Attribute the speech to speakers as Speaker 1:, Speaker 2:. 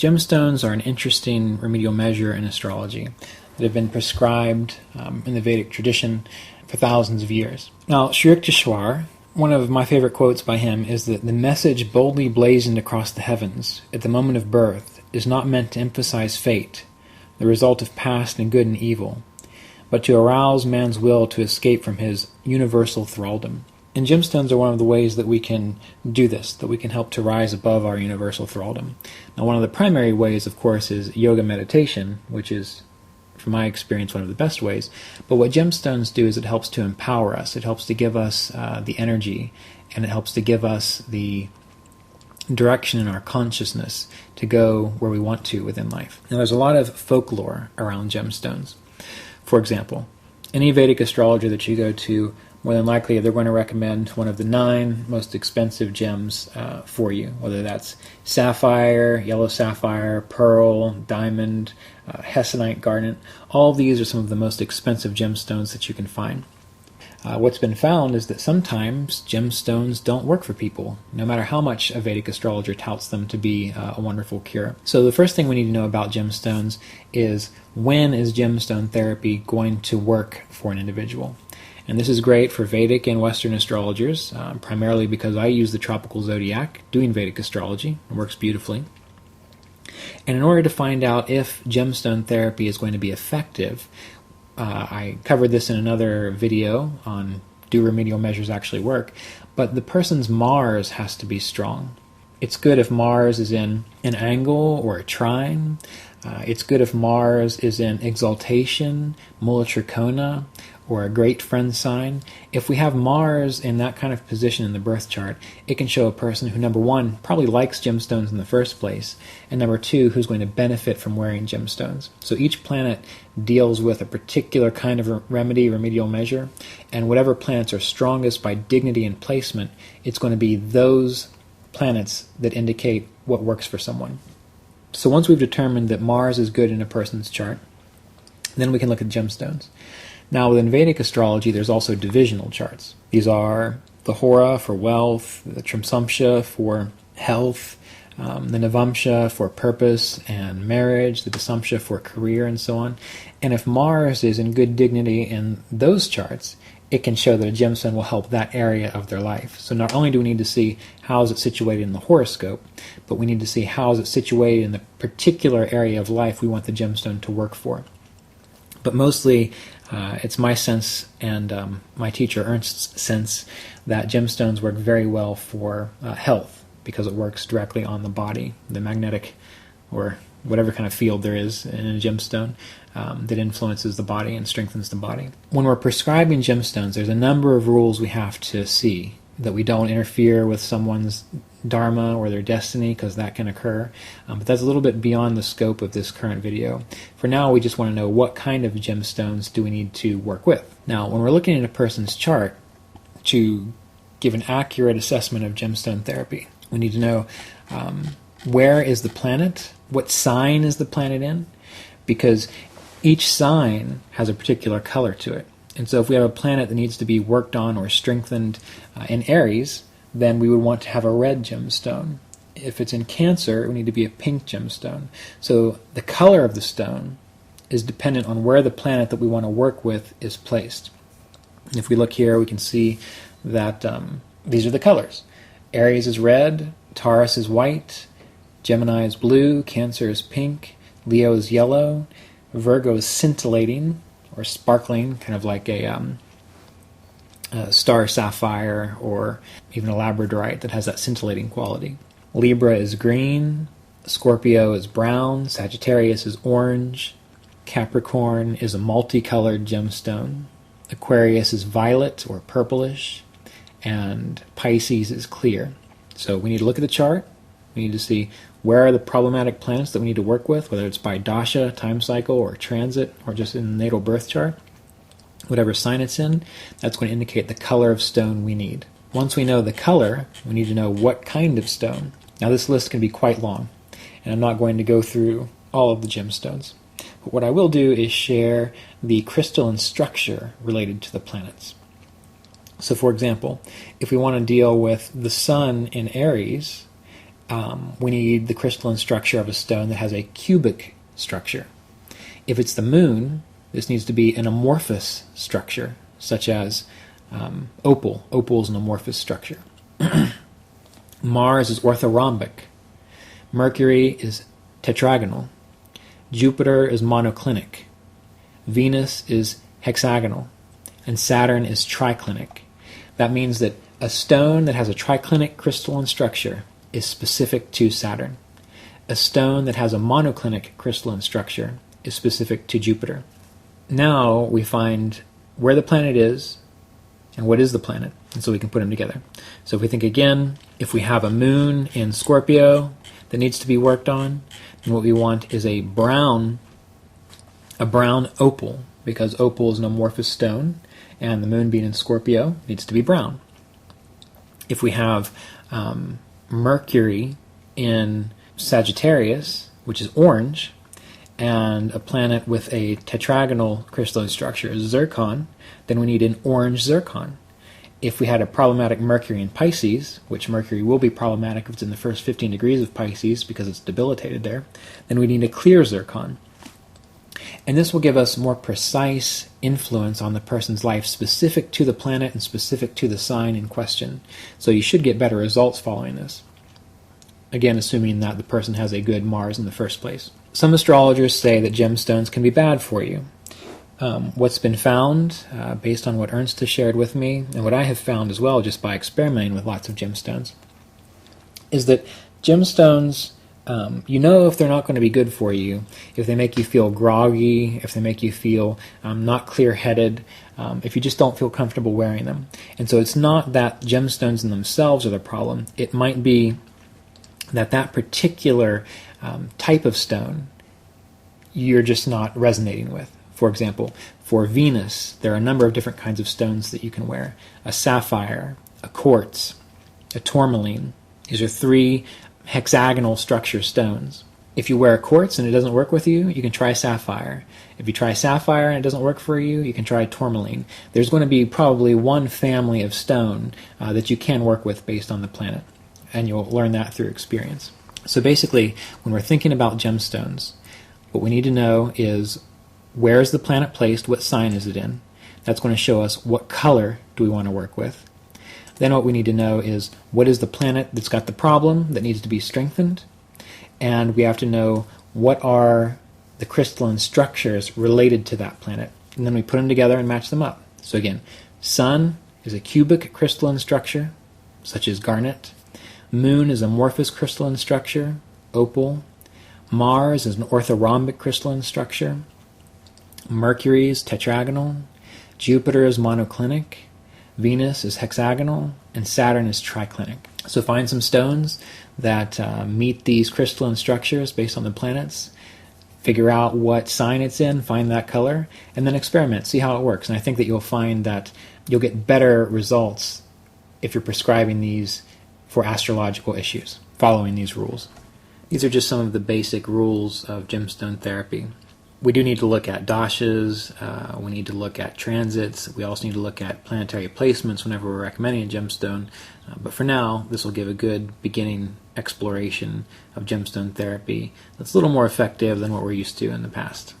Speaker 1: Gemstones are an interesting remedial measure in astrology that have been prescribed in the Vedic tradition for thousands of years. Now, Sri Yukteswar, one of my favorite quotes by him is that the message boldly blazoned across the heavens at the moment of birth is not meant to emphasize fate, the result of past and good and evil, but to arouse man's will to escape from his universal thraldom. And gemstones are one of the ways that we can do this, that we can help to rise above our universal thraldom. Now, one of the primary ways, of course, is yoga meditation, which is, from my experience, one of the best ways. But what gemstones do is it helps to empower us. It helps to give us the energy, and it helps to give us the direction in our consciousness to go where we want to within life. Now, there's a lot of folklore around gemstones. For example, any Vedic astrologer that you go to, more than likely they're going to recommend one of the 9 most expensive gems for you, whether that's sapphire, yellow sapphire, pearl, diamond, hessonite, garnet. All of these are some of the most expensive gemstones that you can find. What's been found is that sometimes gemstones don't work for people, no matter how much a Vedic astrologer touts them to be a wonderful cure. So the first thing we need to know about gemstones is, when is gemstone therapy going to work for an individual? And this is great for Vedic and Western astrologers, primarily because I use the tropical zodiac doing Vedic astrology. It works beautifully. And in order to find out if gemstone therapy is going to be effective, I covered this in another video on do remedial measures actually work, but the person's Mars has to be strong. It's good if Mars is in an angle or a trine. It's good if Mars is in exaltation, Mula Trikona, or a great friend sign. If we have Mars in that kind of position in the birth chart, it can show a person who, number one, probably likes gemstones in the first place, and number two, who's going to benefit from wearing gemstones. So each planet deals with a particular kind of remedial measure, and whatever planets are strongest by dignity and placement, it's going to be those planets that indicate what works for someone. So once we've determined that Mars is good in a person's chart, then we can look at gemstones. Now, within Vedic astrology, there's also divisional charts. These are the Hora for wealth, the Trimsumsha for health, the Navamsha for purpose and marriage, the Dasamsha for career, and so on. And if Mars is in good dignity in those charts, it can show that a gemstone will help that area of their life. So not only do we need to see how is it situated in the horoscope, but we need to see how is it situated in the particular area of life we want the gemstone to work for. But mostly, it's my sense and my teacher Ernst's sense that gemstones work very well for health, because it works directly on the body, the magnetic or whatever kind of field there is in a gemstone that influences the body and strengthens the body. When we're prescribing gemstones, there's a number of rules we have to see, that we don't interfere with someone's dharma or their destiny, because that can occur. But that's a little bit beyond the scope of this current video. For now, we just want to know what kind of gemstones do we need to work with. Now, when we're looking at a person's chart to give an accurate assessment of gemstone therapy, we need to know where is the planet, what sign is the planet in, because each sign has a particular color to it. And so if we have a planet that needs to be worked on or strengthened in Aries, then we would want to have a red gemstone. If it's in Cancer, it would need to be a pink gemstone. So the color of the stone is dependent on where the planet that we want to work with is placed. And if we look here, we can see that these are the colors. Aries is red, Taurus is white, Gemini is blue, Cancer is pink, Leo is yellow, Virgo is scintillating or sparkling, kind of like a star sapphire or even a labradorite that has that scintillating quality. Libra is green, Scorpio is brown, Sagittarius is orange, Capricorn is a multicolored gemstone, Aquarius is violet or purplish, and Pisces is clear. So we need to look at the chart. We need to see where are the problematic planets that we need to work with, whether it's by dasha, time cycle, or transit, or just in the natal birth chart. Whatever sign it's in, that's going to indicate the color of stone we need. Once we know the color, we need to know what kind of stone. Now this list can be quite long, and I'm not going to go through all of the gemstones. But what I will do is share the crystalline structure related to the planets. So for example, if we want to deal with the sun in Aries, we need the crystalline structure of a stone that has a cubic structure. If it's the moon, this needs to be an amorphous structure, such as opal. Opal is an amorphous structure. Mars is orthorhombic. Mercury is tetragonal. Jupiter is monoclinic. Venus is hexagonal. And Saturn is triclinic. That means that a stone that has a triclinic crystalline structure is specific to Saturn. A stone that has a monoclinic crystalline structure is specific to Jupiter. Now we find where the planet is and what is the planet, and so we can put them together. So if we think again, if we have a moon in Scorpio that needs to be worked on, then what we want is a brown opal, because opal is an amorphous stone, and the moon being in Scorpio needs to be brown. If we have Mercury in Sagittarius, which is orange, and a planet with a tetragonal crystalline structure, zircon, then we need an orange zircon. If we had a problematic Mercury in Pisces, which Mercury will be problematic if it's in the first 15 degrees of Pisces because it's debilitated there, then we need a clear zircon. And this will give us more precise influence on the person's life specific to the planet and specific to the sign in question. So you should get better results following this. Again, assuming that the person has a good Mars in the first place. Some astrologers say that gemstones can be bad for you. What's been found, based on what Ernst has shared with me, and what I have found as well just by experimenting with lots of gemstones, is that gemstones, you know if they're not going to be good for you, if they make you feel groggy, if they make you feel not clear-headed, if you just don't feel comfortable wearing them. And so it's not that gemstones in themselves are the problem. It might be that particular type of stone you're just not resonating with. For example, for Venus, there are a number of different kinds of stones that you can wear. A sapphire, a quartz, a tourmaline. These are 3 hexagonal structure stones. If you wear a quartz and it doesn't work with you, you can try sapphire. If you try sapphire and it doesn't work for you, you can try tourmaline. There's going to be probably one family of stone that you can work with based on the planet, and you'll learn that through experience. So basically, when we're thinking about gemstones, what we need to know is, where is the planet placed? What sign is it in? That's going to show us what color do we want to work with. Then what we need to know is, what is the planet that's got the problem that needs to be strengthened? And we have to know what are the crystalline structures related to that planet. And then we put them together and match them up. So again, Sun is a cubic crystalline structure, such as garnet. Moon is a amorphous crystalline structure, opal. Mars is an orthorhombic crystalline structure. Mercury is tetragonal. Jupiter is monoclinic. Venus is hexagonal. And Saturn is triclinic. So find some stones that meet these crystalline structures based on the planets. Figure out what sign it's in, find that color, and then experiment, see how it works. And I think that you'll find that you'll get better results if you're prescribing these for astrological issues, following these rules. These are just some of the basic rules of gemstone therapy. We do need to look at dashas, we need to look at transits, we also need to look at planetary placements whenever we're recommending a gemstone, but for now, this will give a good beginning exploration of gemstone therapy that's a little more effective than what we're used to in the past.